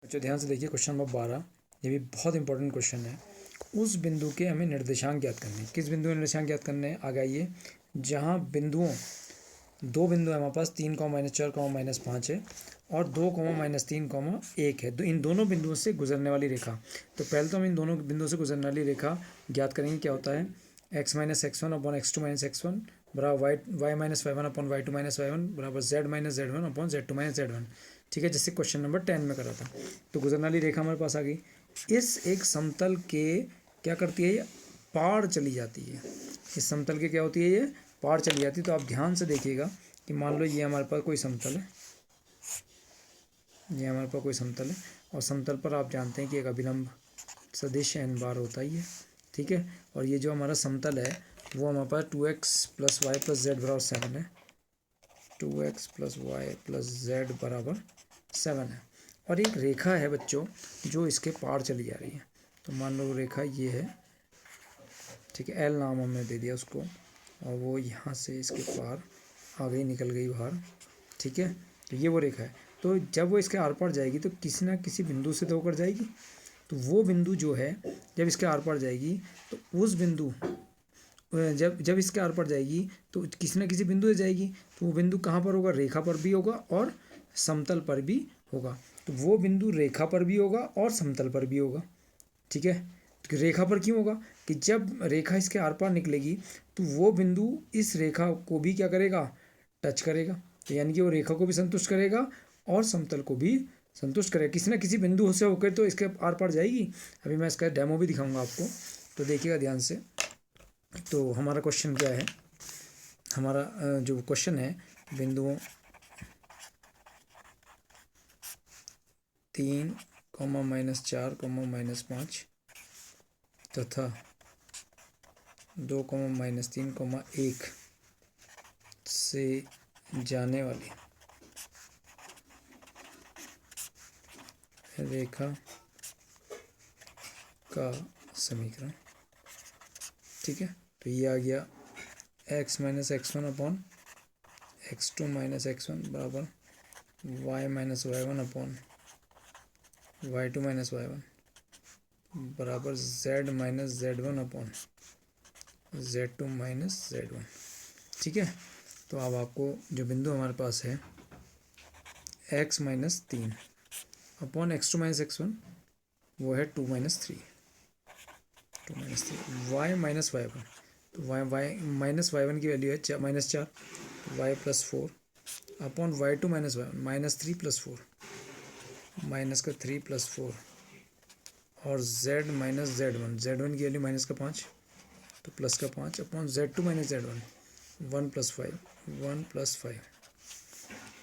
बच्चों ध्यान से देखिए क्वेश्चन नंबर 12, ये भी बहुत इंपॉर्टेंट क्वेश्चन है। उस बिंदु के हमें निर्देशांक ज्ञात करने हैं। किस बिंदु के निर्देशांक ज्ञात करने हैं? आगे आइए। जहाँ दो बिंदु है हमारे पास, 3, -4, -5 है, और 2, -3, 1 है। इन दोनों बिंदुओं से गुजरने वाली रेखा। तो पहले तो हम इन दोनों बिंदुओं से गुजरने वाली रेखा ज्ञात करेंगे। क्या होता है? x-x1/x2-x1 बराबर y-y-1/y2-y1 बराबर z-z1/z2-z1। ठीक है, जैसे क्वेश्चन नंबर 10 में करा था। तो गुजरने वाली रेखा हमारे पास आ गई। इस एक समतल के क्या करती है? ये पार चली जाती है। इस समतल के क्या होती है? ये पार चली जाती है। तो आप ध्यान से देखिएगा कि मान लो ये हमारे पास कोई समतल है, ये हमारे पास कोई समतल है, और समतल पर आप जानते हैं कि एक अभिलंब सदिश n बार होता ही है। ठीक है, और ये जो हमारा समतल है वो हमारे पास 2x + y + z बराबर 7 है। 2x + y + z बराबर 7 है। और एक रेखा है बच्चों जो इसके पार चली जा रही है। तो मान लो रेखा ये है, ठीक है, L नाम हमने दे दिया उसको, और वो यहाँ से इसके पार आ गई, निकल गई बाहर। ठीक है, तो ये वो रेखा है। तो जब वो इसके आर पार जाएगी तो किसी ना किसी बिंदु से तो होकर जाएगी। तो वो बिंदु जो है जब इसके आर पार जाएगी तो उस बिंदु जब इसके आर पार जाएगी तो किसी ना किसी बिंदु से जाएगी। तो वो बिंदु कहाँ पर होगा? रेखा पर भी होगा और समतल पर भी होगा। तो वो बिंदु रेखा पर भी होगा और समतल पर भी होगा। ठीक है, तो रेखा पर क्यों होगा? कि जब रेखा इसके आर पार निकलेगी तो वो बिंदु इस रेखा को भी क्या करेगा? टच करेगा। तो यानी कि वो रेखा को भी संतुष्ट करेगा और समतल को भी संतुष्ट करेगा। किसी ना किसी बिंदु से होकर तो इसके आर पार जाएगी। अभी मैं इसका डेमो भी दिखाऊंगा आपको, तो देखिएगा ध्यान से। तो हमारा क्वेश्चन क्या है? हमारा जो क्वेश्चन है, बिंदुओं 3, -4, -5 तथा 2, -3, 1 से जाने वाली रेखा का समीकरण। ठीक है, तो ये आ गया x-x1/x2 -x1 बराबर y-y1/y2-y1 बराबर z-z1/z2-z1। ठीक है, तो अब आपको जो बिंदु हमारे पास है x-3/x2-x1 वो है 2-3 y-y1। तो y-y-1 की वैल्यू है -4, y + 4 अपॉन y2-y1 -3 + 4 -3 + 4 और z-z1 की वैल्यू -5 तो +5 अपॉन z2-z1 1 + 5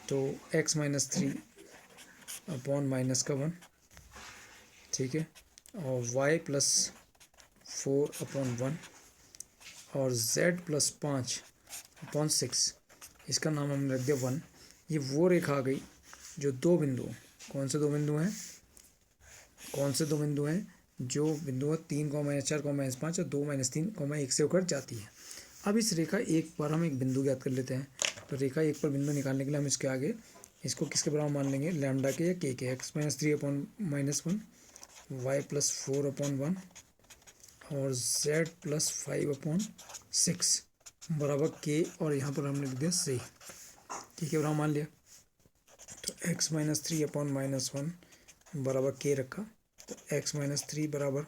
तो x-3 अपॉन -1। ठीक है, और y + 4 अपॉन 1 और z + 5 अपॉन 6, इसका नाम हमने रख दिया 1। ये वो रेखा आ गई जो दो बिंदु, कौन से दो बिंदु हैं? जो बिंदु 3, -4, -5 और 2, -3, 1 से होकर जाती है। अब इस रेखा 1 पर हम एक बिंदु ज्ञात कर लेते हैं। तो रेखा 1 पर बिंदु निकालने के लिए हम इसके आगे इसको किसके बराबर मान लेंगे? लैम्डा के या के। x-3/-1 y + 4/1 और z + 5/6 बराबर के, और यहाँ पर हमने लिख दिया से। ठीक है, बराबर मान लिया। तो x-3/-1 बराबर के रखा। तो x-3 बराबर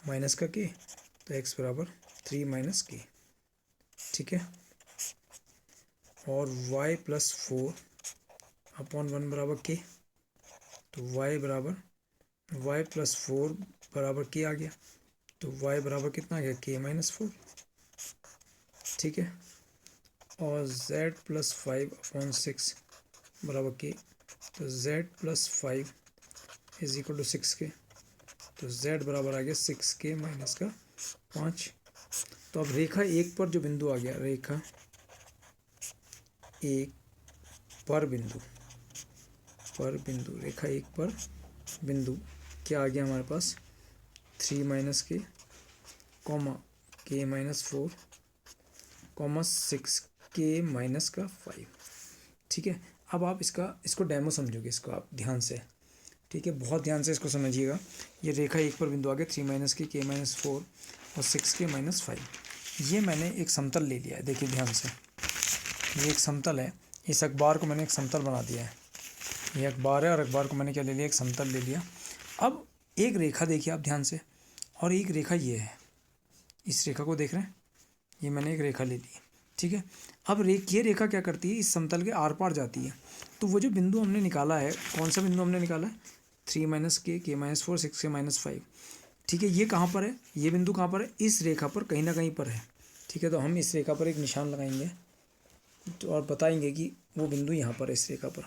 माइनस का के, तो x बराबर 3 - के। ठीक है, और y + 4/1 बराबर के, तो y + 4 बराबर के आ गया। तो y बराबर कितना आ गया? k - 4। ठीक है, और z + 5/6 बराबर के, तो z + 5 = 6 के। तो z बराबर आ गया 6k - 5। तो अब रेखा 1 पर जो बिंदु आ गया, रेखा 1 पर बिंदु रेखा 1 पर बिंदु क्या आ गया हमारे पास? 3 - के, k - 4, 6k - 5। ठीक है, अब आप इसको डेमो समझोगे, इसको आप ध्यान से। ठीक है, बहुत ध्यान से इसको समझिएगा। ये रेखा 1 पर बिंदु आ गया 3 माइनस के माइनस 4 और 6 के माइनस 5। ये मैंने एक समतल ले लिया है, देखिए ध्यान से, ये एक समतल है। इस अखबार को मैंने एक समतल बना दिया है, ये अखबार है और अखबार को मैंने क्या ले लिया, एक समतल ले लिया। अब एक रेखा देखिए आप ध्यान से, और एक रेखा ये है, इस रेखा को देख रहे हैं, ये मैंने एक रेखा ले ली, ठीक है। अब ये रेखा क्या करती है, इस समतल के आर पार जाती है। तो वो जो बिंदु हमने निकाला है, कौन सा बिंदु हमने निकाला है, 3 माइनस के माइनस 4 6 के माइनस 5, ठीक है। ये कहाँ पर है, ये बिंदु कहाँ पर है, इस रेखा पर कहीं ना कहीं पर है, ठीक है। तो हम इस रेखा पर एक निशान लगाएंगे तो और बताएंगे कि वो बिंदु यहाँ पर है इस रेखा पर।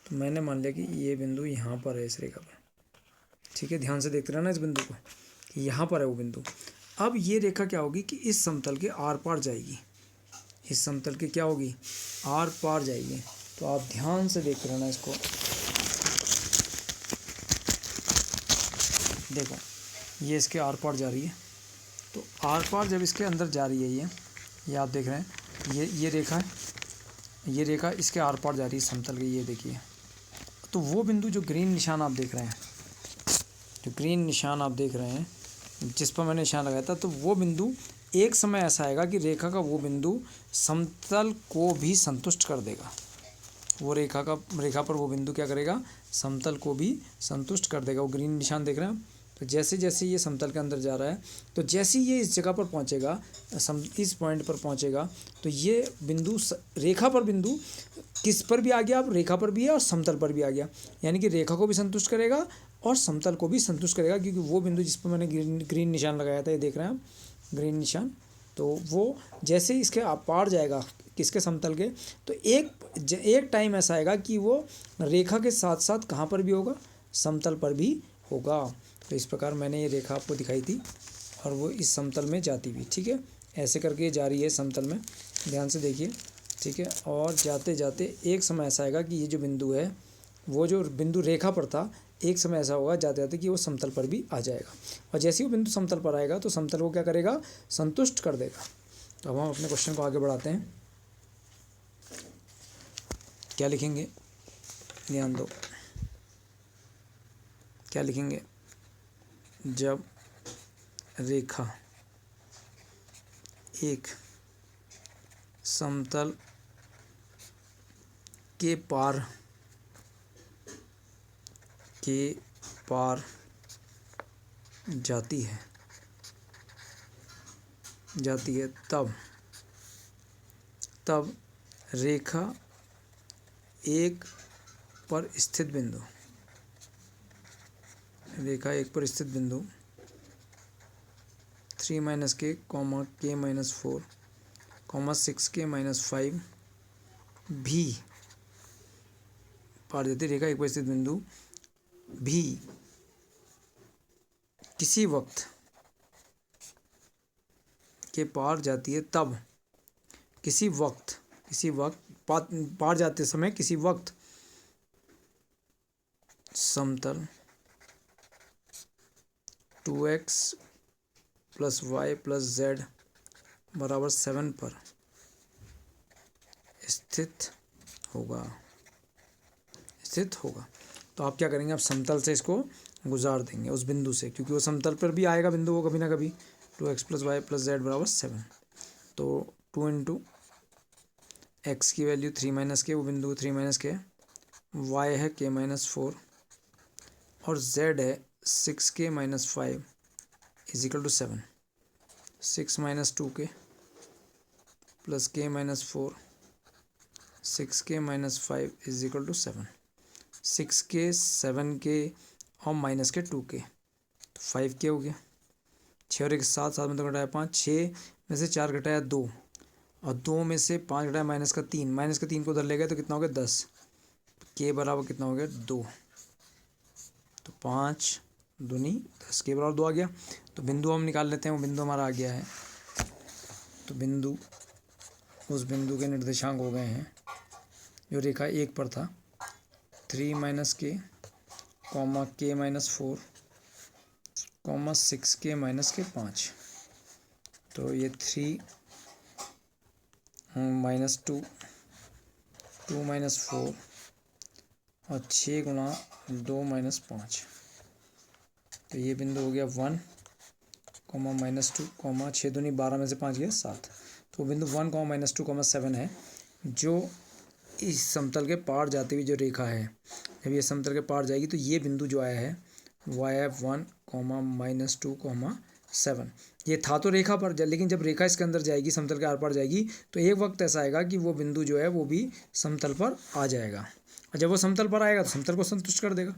तो मैंने मान लिया कि ये बिंदु यहाँ पर है इस रेखा पर, ठीक है। ध्यान से देखते रहना इस बिंदु को कि यहाँ पर है वो बिंदु। अब ये रेखा क्या होगी कि इस समतल के आर पार जाएगी, इस समतल के क्या होगी, आर पार जाएगी। तो आप ध्यान से देखते रहना इसको, देखो ये इसके आर पार जा रही है। तो आर पार जब इसके अंदर जा रही है, ये आप देख रहे हैं, ये रेखा है, ये रेखा इसके आर पार जा रही है समतल के, ये देखिए। तो वो बिंदु जो ग्रीन निशान आप देख रहे हैं, जो ग्रीन निशान आप देख रहे हैं जिस पर मैंने निशान लगाया था, तो वो बिंदु एक समय ऐसा आएगा कि रेखा का वो बिंदु समतल को भी संतुष्ट कर देगा। वो रेखा पर वो बिंदु क्या करेगा, समतल को भी संतुष्ट कर देगा। वो ग्रीन निशान देख रहे हैं आप। तो जैसे जैसे ये समतल के अंदर जा रहा है, तो जैसे ही ये इस जगह पर पहुंचेगा, इस पॉइंट पर पहुंचेगा, तो ये बिंदु रेखा पर बिंदु किस पर भी आ गया, अब रेखा पर भी है और समतल पर भी आ गया, यानी कि रेखा को भी संतुष्ट करेगा और समतल को भी संतुष्ट करेगा। क्योंकि वो बिंदु जिस पर मैंने ग्रीन निशान लगाया था, ये देख रहे हैं आप ग्रीन निशान, तो वो जैसे इसके पार जाएगा किसके, समतल के, तो एक टाइम ऐसा आएगा कि वो रेखा के साथ साथ कहाँ पर भी होगा, समतल पर भी होगा। तो इस प्रकार मैंने ये रेखा आपको दिखाई थी और वो इस समतल में जाती भी, ठीक है। ऐसे करके ये जा रही है समतल में, ध्यान से देखिए, ठीक है। और जाते जाते एक समय ऐसा आएगा कि ये जो बिंदु है, वो जो बिंदु रेखा पर था, एक समय ऐसा होगा जाते जाते कि वो समतल पर भी आ जाएगा। और जैसे ही वो बिंदु समतल पर आएगा तो समतल को क्या करेगा, संतुष्ट कर देगा। तो अब हम अपने क्वेश्चन को आगे बढ़ाते हैं। क्या लिखेंगे, ध्यान दो, क्या लिखेंगे, जब रेखा एक समतल के पार जाती है तब रेखा एक पर स्थित बिंदु, रेखा एक पर स्थित बिंदु 3 माइनस के माइनस 4 6 के माइनस 5 भी पार जाती है। रेखा एक पर स्थित बिंदु भी किसी वक्त के पार जाती है, तब किसी वक्त पार जाते समय किसी वक्त समतल 2x + y + z = 7 पर स्थित होगा। तो आप क्या करेंगे, आप समतल से इसको गुजार देंगे उस बिंदु से, क्योंकि वो समतल पर भी आएगा बिंदु, वो कभी ना कभी। 2x + y + z = 7। तो 2 × x की वैल्यू 3 माइनस के, वो बिंदु 3 माइनस के, y है k-4 और z है 6 k - 5 = 7। 6 - 2k + k-4 6 k - 5 = 7। 6 k 7 k और माइनस के 2 k, तो 5 k हो गया। 6 और 1 7, 7 में तो घटाया 5, 6 में से 4 घटाया 2 और 2 में से 5 घटाया माइनस का 3 को उधर ले गए तो कितना हो गया 10। k बराबर कितना हो गया 2, तो 5 दूनी 10, k बराबर 2 आ गया। तो बिंदु हम निकाल लेते हैं, वो बिंदु हमारा आ गया है। तो बिंदु, उस बिंदु के निर्देशांक हो गए हैं जो रेखा एक पर था, 3 माइनस के k-4 6 k - 5। तो ये 3 - 2 2 - 4 और 6 × 2 माइनस 5, तो ये बिंदु हो गया 1 कॉमा -2 कॉमा 6 दूनी 12 में से 5 गया 7, तो बिंदु 1 कॉमा -2 कॉमा 7 है जो इस समतल के पार जाती हुई जो रेखा है, जब ये समतल के पार जाएगी तो ये बिंदु जो आया है वो आया 1 कॉमा -2 कॉमा 7। ये था तो रेखा पर, लेकिन जब रेखा इसके अंदर जाएगी, समतल के आर पार जाएगी, तो एक वक्त ऐसा आएगा कि वो बिंदु जो है वो भी समतल पर आ जाएगा, और जब वो समतल पर आएगा तो समतल को संतुष्ट कर देगा।